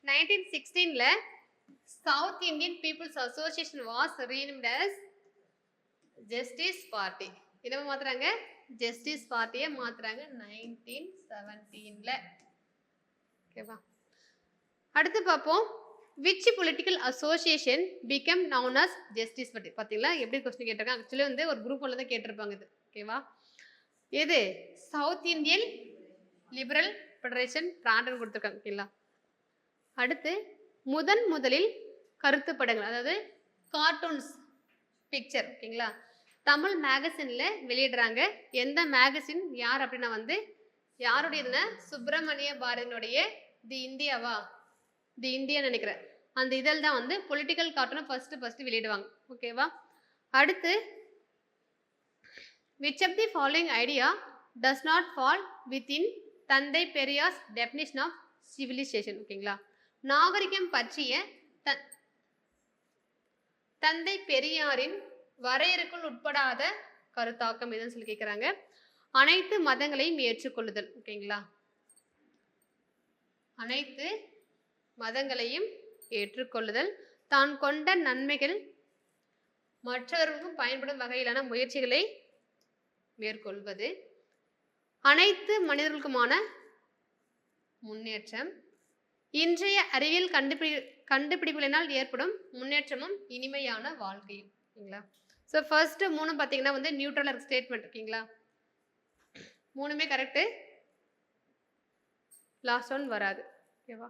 1916ல South Indian People's Association was renamed as Justice Party. இதை மாத்துறாங்க, justice பார்ட்டியை மாத்துறாங்க 1917ல. ஓகேவா? அடுத்து பார்ப்போம், which political association became known as justice party. பாத்தீங்களா எப்படி क्वेश्चन கேட்டிருக்காங்க? एक्चुअली வந்து ஒரு குரூப் ஒன்ல தான் கேட்டிருப்பாங்க இது. ஓகேவா? எது? South Indian liberal federation Brandon கொடுத்திருக்காங்க. ஓகேங்களா? அடுத்து முதலில் கருத்து படங்கள், அதாவது கார்ட்டூன்ஸ் பிக்சர், ஓகேங்களா, தமிழ் மேகசின்ல வெளியிடுறாங்க. எந்த மேகசின் யார் அப்படின்னா வந்து யாருடையதுன்னா சுப்பிரமணிய பாரதியினுடைய தி இந்தியாவா, தி இந்தியா நினைக்கிறேன். அந்த இதழ் தான் வந்து பொலிட்டிக்கல் கார்ட்டூனை ஃபர்ஸ்ட் வெளியிடுவாங்க. ஓகேவா? அடுத்து which of the following idea does not fall within தந்தை பெரியார்ஸ் டெஃபினிஷன் ஆஃப் சிவிலைசேஷன். ஓகேங்களா? நாகரிகம் பற்றிய தந்தை பெரியாரின் வரையறுக்குள் உட்படாத கருத்தாக்கம் எதுன்னு சொல்லி கேட்குறாங்க. அனைத்து மதங்களையும் ஏற்றுக்கொள்ளுதல். ஓகேங்களா? அனைத்து மதங்களையும் ஏற்றுக்கொள்ளுதல், தான் கொண்ட நன்மைகள் மற்றவர்களுக்கும் பயன்படும் வகையிலான முயற்சிகளை மேற்கொள்வது, அனைத்து மனிதர்களுக்குமான முன்னேற்றம், இன்றைய அறிவியல் கண்டுபிடிப்புகளினால் ஏற்படும் முன்னேற்றமும் இனிமையான வாழ்க்கையும். ஓகேங்களா? ஸோ ஃபர்ஸ்ட் 3 பார்த்தீங்கன்னா வந்து நியூட்ரல் ஸ்டேட்மெண்ட். ஓகேங்களா? 3மே கரெக்டு, லாஸ்ட் ஒன் வராது. ஓகேவா?